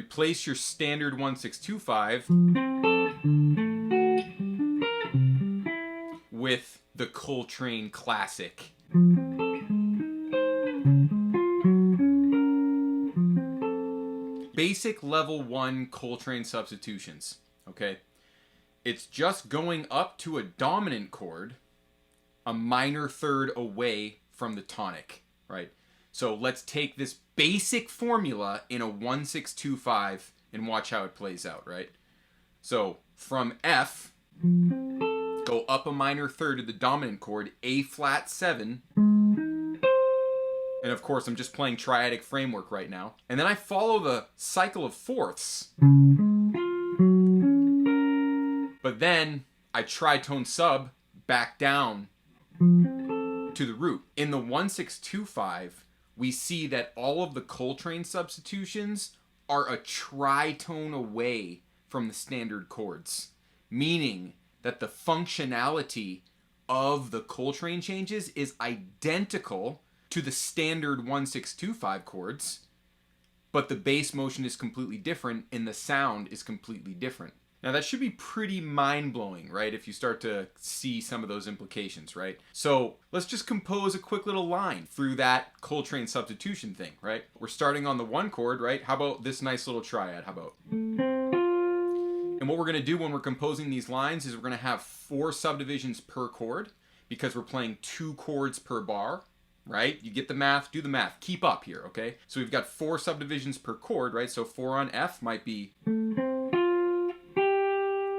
replace your standard 1625 with the Coltrane classic. Basic level 1 Coltrane substitutions, okay? It's just going up to a dominant chord, a minor third away from the tonic, right? So let's take this basic formula in a 1625 and watch how it plays out, right? So from F, go up a minor third to the dominant chord, A flat 7. And of course, I'm just playing triadic framework right now. And then I follow the cycle of fourths. But then I tritone sub back down to the root. In the 1625, we see that all of the Coltrane substitutions are a tritone away from the standard chords, meaning that the functionality of the Coltrane changes is identical to the standard 1625 chords, but the bass motion is completely different and the sound is completely different. Now that should be pretty mind-blowing, right? If you start to see some of those implications, right? So let's just compose a quick little line through that Coltrane substitution thing, right? We're starting on the 1 chord, right? How about this nice little triad? How about? And what we're going to do when we're composing these lines is we're going to have 4 subdivisions per chord because we're playing 2 chords per bar. Right? You get the math, do the math. Keep up here, okay? So we've got 4 subdivisions per chord, right? So 4 on F might be,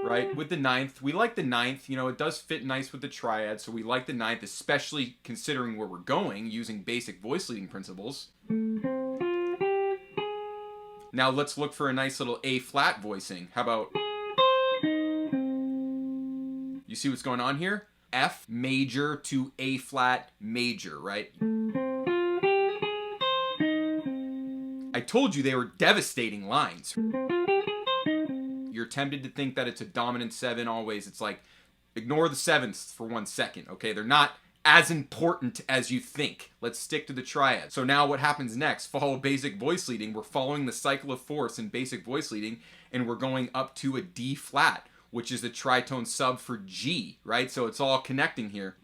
right? With the 9th, we like the 9th. You know, it does fit nice with the triad, so we like the 9th, especially considering where we're going, using basic voice leading principles. Now let's look for a nice little A flat voicing. How about, you see what's going on here? F major to A flat major, right? I told you they were devastating lines. You're tempted to think that it's a dominant 7 always. It's like, ignore the 7ths for 1 second, okay? They're not as important as you think. Let's stick to the triad. So now what happens next? Follow basic voice leading. We're following the cycle of fourths in basic voice leading, and we're going up to a D flat, which is the tritone sub for G, right? So it's all connecting here.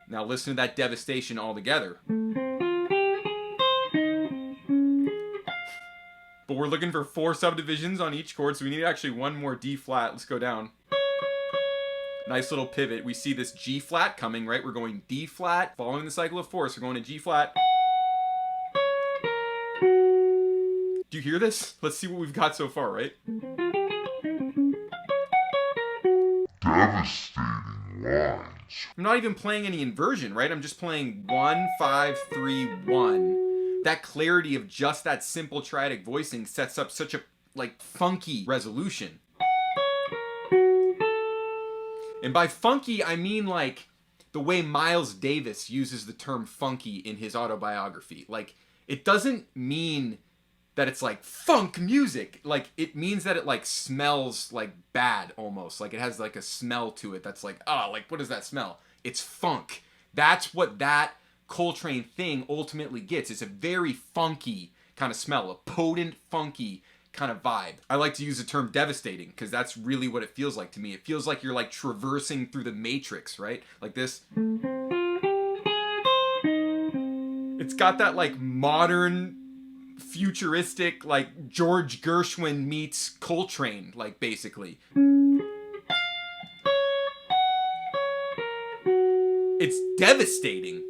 Now listen to that devastation all together. But we're looking for 4 subdivisions on each chord, so we need actually 1 more D flat. Let's go down. Nice little pivot. We see this G flat coming, right? We're going D flat, following the cycle of fourths. We're going to G flat. Do you hear this? Let's see what we've got so far, right? Devastating lines. I'm not even playing any inversion, right? I'm just playing 1, 5, 3, 1. That clarity of just that simple triadic voicing sets up such a, like, funky resolution. And by funky, I mean, like, the way Miles Davis uses the term funky in his autobiography. Like, it doesn't mean that it's like funk music. Like, it means that it like smells like bad almost. Like it has like a smell to it that's like, oh, like what does that smell? It's funk. That's what that Coltrane thing ultimately gets. It's a very funky kind of smell, a potent, funky kind of vibe. I like to use the term devastating because that's really what it feels like to me. It feels like you're like traversing through the matrix, right? Like this. It's got that like modern, futuristic, like George Gershwin meets Coltrane, like basically. It's devastating.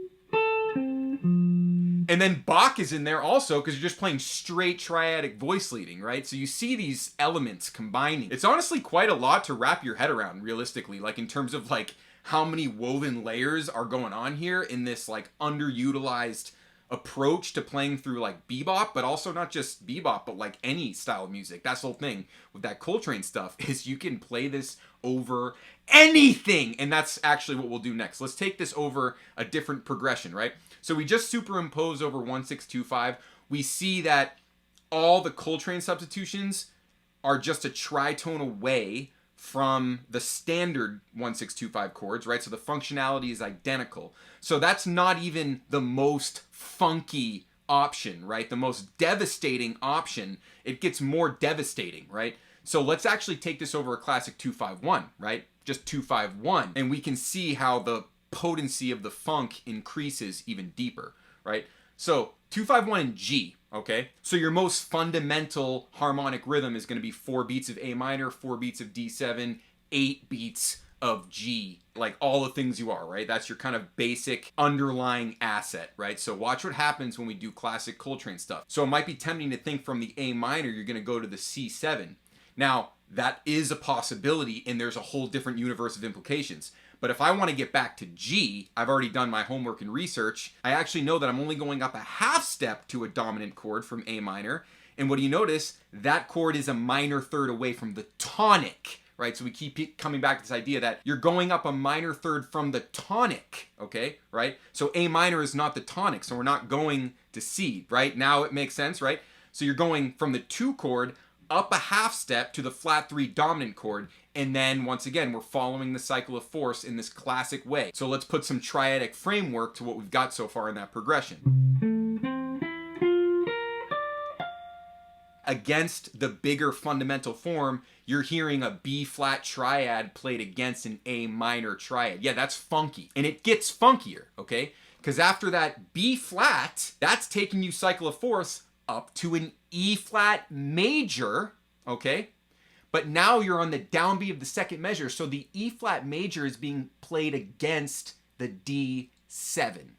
And then Bach is in there also because you're just playing straight triadic voice leading, right? So you see these elements combining. It's honestly quite a lot to wrap your head around, realistically, like in terms of like how many woven layers are going on here in this like underutilized approach to playing through like bebop, but also not just bebop, but like any style of music. That's the whole thing with that Coltrane stuff is you can play this over anything. And that's actually what we'll do next. Let's take this over a different progression, right? So we just superimpose over 1625. We see that all the Coltrane substitutions are just a tritone away from the standard 1625 chords, right? So the functionality is identical. So that's not even the most funky option, right? The most devastating option. It gets more devastating, right? So let's actually take this over a classic 2-5-1, right? Just 2-5-1, and we can see how the potency of the funk increases even deeper, right? So 2-5-1 in G, okay? So your most fundamental harmonic rhythm is going to be 4 beats of A minor, 4 beats of D7, 8 beats of G, like all the things you are, right? That's your kind of basic underlying asset, right? So watch what happens when we do classic Coltrane stuff. So it might be tempting to think from the A minor, you're going to go to the C7. Now, that is a possibility, and there's a whole different universe of implications. But if I want to get back to G, I've already done my homework and research. I actually know that I'm only going up a half step to a dominant chord from A minor. And what do you notice? That chord is a minor third away from the tonic, right? So we keep coming back to this idea that you're going up a minor third from the tonic, okay, right? So A minor is not the tonic, so we're not going to C, right? Now it makes sense, right? So you're going from the 2 chord up a half step to the flat 3 dominant chord, and then once again we're following the cycle of force in this classic way. So let's put some triadic framework to what we've got so far in that progression. Against the bigger fundamental form, you're hearing a B flat triad played against an A minor triad. Yeah, that's funky, and it gets funkier, okay? Because after that B flat, that's taking you cycle of force up to an E flat major, okay? But now you're on the downbeat of the second measure, so the E flat major is being played against the D7.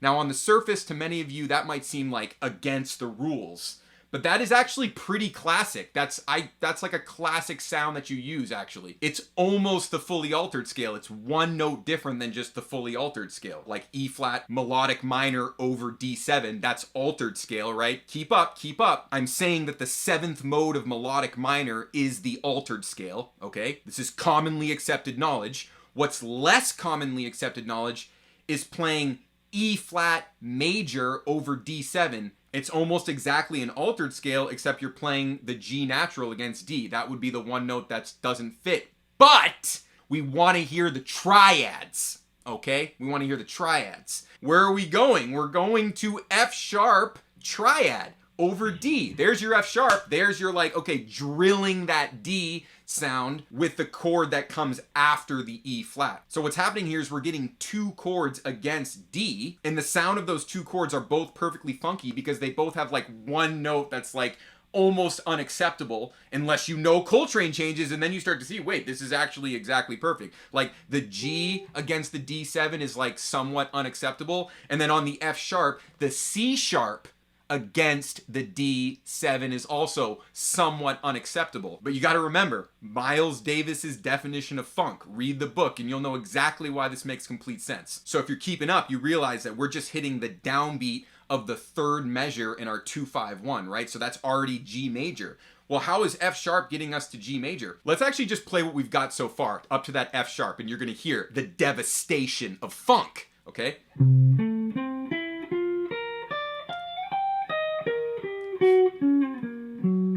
Now on the surface, to many of you, that might seem like against the rules, but that is actually pretty classic. That's like a classic sound that you use, actually. It's almost the fully altered scale. It's one note different than just the fully altered scale. Like E flat melodic minor over D7, that's altered scale, right? Keep up, keep up. I'm saying that the 7th mode of melodic minor is the altered scale, okay? This is commonly accepted knowledge. What's less commonly accepted knowledge is playing E flat major over D7. It's almost exactly an altered scale, except you're playing the G natural against D. That would be the one note that doesn't fit. But we want to hear the triads, okay? We want to hear the triads. Where are we going? We're going to F sharp triad over D. There's your F sharp. There's your, like, okay, drilling that D sound with the chord that comes after the E flat. So what's happening here is we're getting 2 chords against D, and the sound of those 2 chords are both perfectly funky because they both have like one note that's like almost unacceptable unless you know Coltrane changes, and then you start to see, wait, this is actually exactly perfect. Like the G against the D7 is like somewhat unacceptable, and then on the F sharp, the C sharp against the D7 is also somewhat unacceptable. But you got to remember, Miles Davis's definition of funk. Read the book and you'll know exactly why this makes complete sense. So if you're keeping up, you realize that we're just hitting the downbeat of the 3rd measure in our 2-5-1, right? So that's already G major. Well, how is F sharp getting us to G major? Let's actually just play what we've got so far up to that F sharp, and you're going to hear the devastation of funk, okay?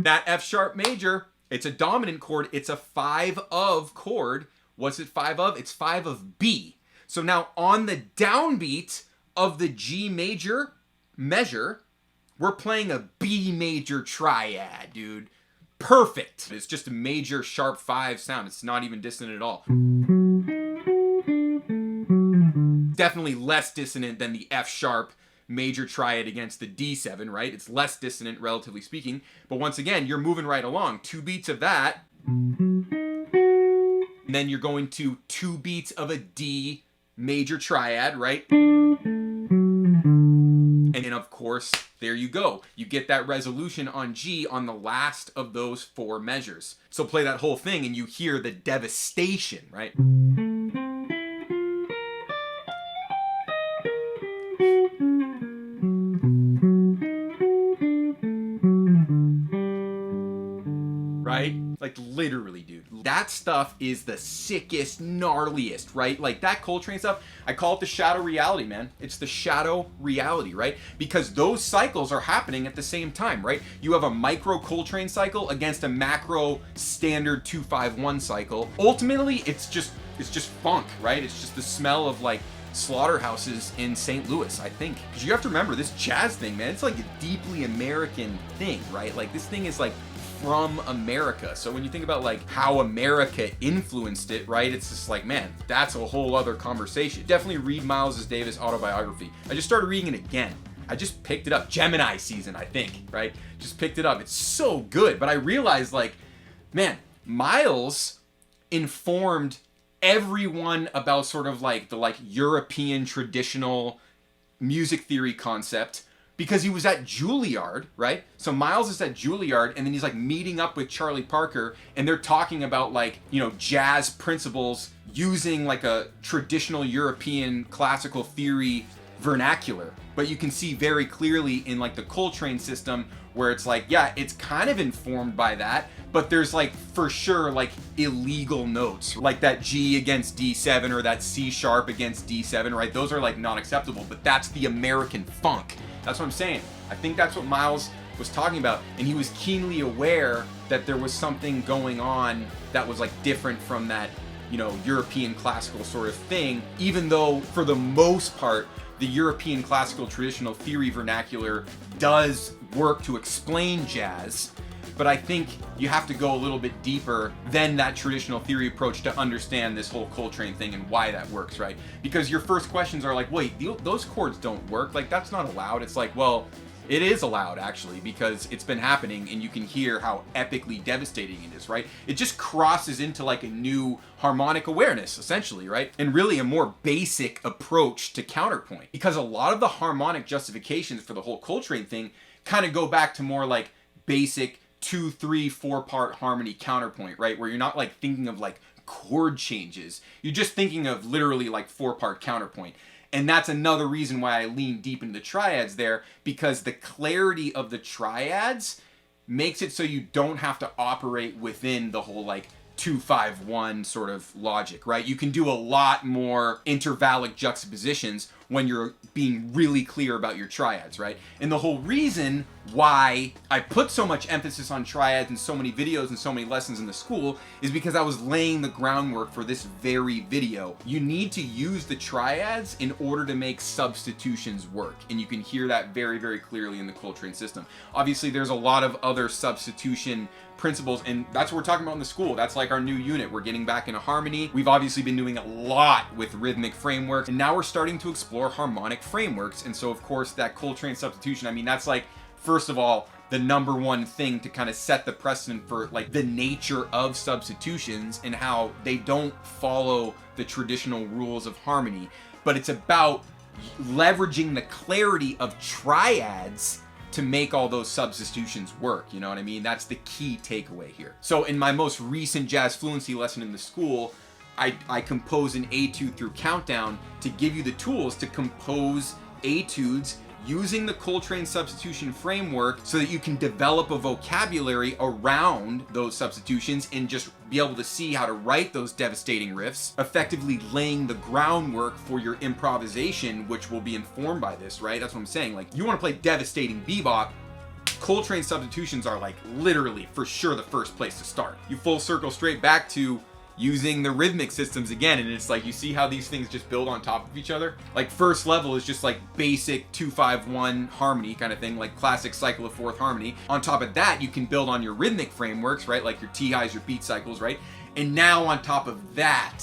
That F sharp major, it's a dominant chord. It's a 5 of chord. What's it 5 of? It's 5 of B. So now on the downbeat of the G major measure, we're playing a B major triad, dude. Perfect. It's just a major sharp 5 sound. It's not even dissonant at all. Definitely less dissonant than the F sharp major triad against the D7, right? It's less dissonant, relatively speaking. But once again, you're moving right along. 2 beats of that. And then you're going to 2 beats of a D major triad, right? And then, of course, there you go. You get that resolution on G on the last of those 4 measures. So play that whole thing and you hear the devastation, right? Right? Like literally, dude. That stuff is the sickest, gnarliest, right? Like that Coltrane stuff, I call it the shadow reality, man. It's the shadow reality, right? Because those cycles are happening at the same time, right? You have a micro Coltrane cycle against a macro standard 2-5-1 cycle. Ultimately, it's just funk, right? It's just the smell of like slaughterhouses in St. Louis, I think. Because you have to remember, this jazz thing, man, it's like a deeply American thing, right? Like, this thing is like from America. So when you think about like how America influenced it, right, it's just like, man, that's a whole other conversation. Definitely read Miles Davis' autobiography. I just started reading it again. I just picked it up. Gemini season, I think, right? Just picked it up. It's so good. But I realized, like, man, Miles informed everyone about sort of like the like European traditional music theory concept because he was at Juilliard, right? So Miles is at Juilliard, and then he's like meeting up with Charlie Parker, and they're talking about like, you know, jazz principles using like a traditional European classical theory vernacular. But you can see very clearly in like the Coltrane system where it's like, yeah, it's kind of informed by that, but there's like for sure like illegal notes, like that G against D7 or that C sharp against D7, right? Those are like not acceptable, but that's the American funk. That's what I'm saying. I think that's what Miles was talking about, and he was keenly aware that there was something going on that was like different from that, you know, European classical sort of thing, even though for the most part the European classical traditional theory vernacular does work to explain jazz. But I think you have to go a little bit deeper than that traditional theory approach to understand this whole Coltrane thing and why that works, right? Because your first questions are like, wait, those chords don't work, like that's not allowed. It's like, well, it is allowed actually, because it's been happening and you can hear how epically devastating it is, right? It just crosses into like a new harmonic awareness, essentially, right? And really a more basic approach to counterpoint. Because a lot of the harmonic justifications for the whole Coltrane thing kind of go back to more like basic 2, 3, 4 part harmony counterpoint, right? Where you're not like thinking of like chord changes. You're just thinking of literally like 4-part counterpoint. And that's another reason why I lean deep into the triads there, because the clarity of the triads makes it so you don't have to operate within the whole like 2-5-1 sort of logic, right? You can do a lot more intervallic juxtapositions when you're being really clear about your triads, right? And the whole reason why I put so much emphasis on triads in so many videos and so many lessons in the school is because I was laying the groundwork for this very video. You need to use the triads in order to make substitutions work. And you can hear that very, very clearly in the Coltrane system. Obviously, there's a lot of other substitution principles, and that's what we're talking about in the school. That's like our new unit. We're getting back into harmony. We've obviously been doing a lot with rhythmic frameworks, and now we're starting to explore harmonic frameworks. And so of course that Coltrane substitution, I mean, that's like, first of all, the number one thing to kind of set the precedent for like the nature of substitutions and how they don't follow the traditional rules of harmony, but it's about leveraging the clarity of triads to make all those substitutions work, you know what I mean? That's the key takeaway here. So in my most recent jazz fluency lesson in the school, I compose an etude through countdown to give you the tools to compose etudes using the Coltrane substitution framework so that you can develop a vocabulary around those substitutions and just be able to see how to write those devastating riffs, effectively laying the groundwork for your improvisation, which will be informed by this, right? That's what I'm saying. Like, you want to play devastating bebop, Coltrane substitutions are like literally for sure the first place to start. You full circle straight back to using the rhythmic systems again, and it's like, you see how these things just build on top of each other? Like, first level is just like basic 2-5-1 harmony kind of thing, like classic cycle of fourth harmony. On top of that, you can build on your rhythmic frameworks, right? Like your T-highs, your beat cycles, right? And now on top of that,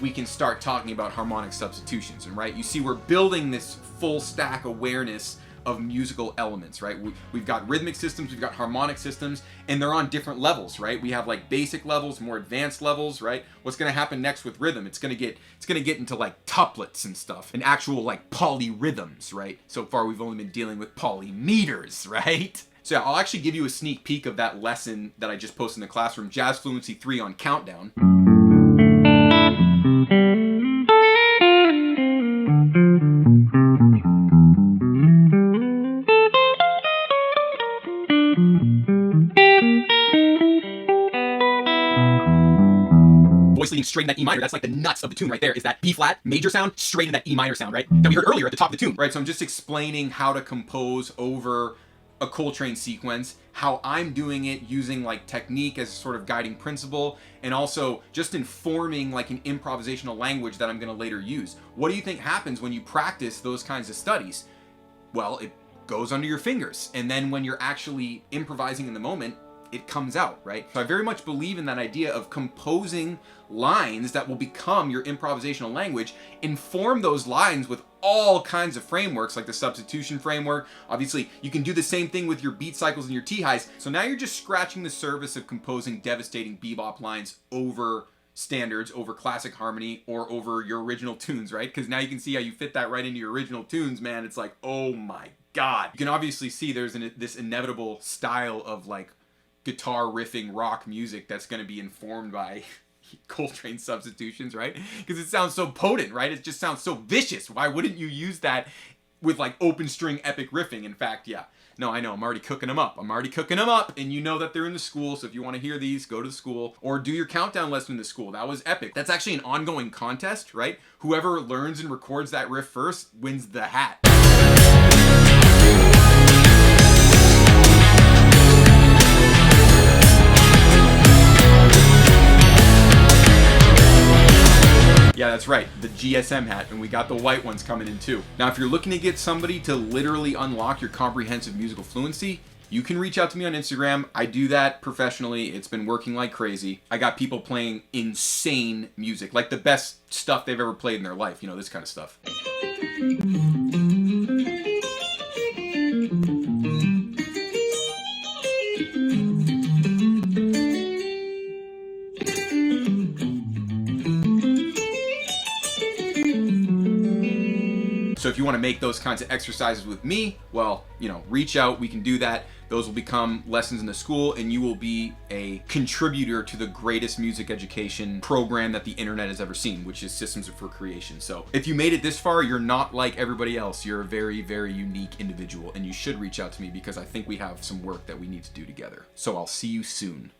we can start talking about harmonic substitutions, and right? You see, we're building this full stack awareness of musical elements, right? We've got rhythmic systems, we've got harmonic systems, and they're on different levels, right? We have like basic levels, more advanced levels, right? What's gonna happen next with rhythm? It's gonna get into like tuplets and stuff, and actual like polyrhythms, right? So far we've only been dealing with polymeters, right? So yeah, I'll actually give you a sneak peek of that lesson that I just posted in the classroom, Jazz Fluency 3 on Countdown. Voice leading straight in that E minor, that's like the nuts of the tune right there, is that B flat major sound straight in that E minor sound, right? That we heard earlier at the top of the tune, right? So I'm just explaining how to compose over a Coltrane sequence, how I'm doing it using like technique as a sort of guiding principle, and also just informing like an improvisational language that I'm going to later use. What do you think happens when you practice those kinds of studies? Well, it goes under your fingers, and then when you're actually improvising in the moment, it comes out, right? So I very much believe in that idea of composing lines that will become your improvisational language, inform those lines with all kinds of frameworks like the substitution framework. Obviously, you can do the same thing with your beat cycles and your T-highs. So now you're just scratching the surface of composing devastating bebop lines over standards, over classic harmony, or over your original tunes, right? Because now you can see how you fit that right into your original tunes, man. It's like, oh my God. You can obviously see there's this inevitable style of like guitar riffing rock music that's going to be informed by Coltrane substitutions, right? Because it sounds so potent, right? It just sounds so vicious. Why wouldn't you use that with like open string epic riffing? In fact, yeah. No, I know, I'm already cooking them up. And you know that they're in the school, so if you want to hear these, go to the school or do your countdown lesson in the school. That was epic. That's actually an ongoing contest, right? Whoever learns and records that riff first wins the hat. Yeah, that's right, the GSM hat, and we got the white ones coming in too. Now, if you're looking to get somebody to literally unlock your comprehensive musical fluency, you can reach out to me on Instagram. I do that professionally. It's been working like crazy. I got people playing insane music, like the best stuff they've ever played in their life, you know, this kind of stuff. So if you want to make those kinds of exercises with me, well, you know, reach out, we can do that. Those will become lessons in the school, and you will be a contributor to the greatest music education program that the internet has ever seen, which is Systems for Creation. So if you made it this far, you're not like everybody else. You're a very, very unique individual, and you should reach out to me because I think we have some work that we need to do together. So I'll see you soon.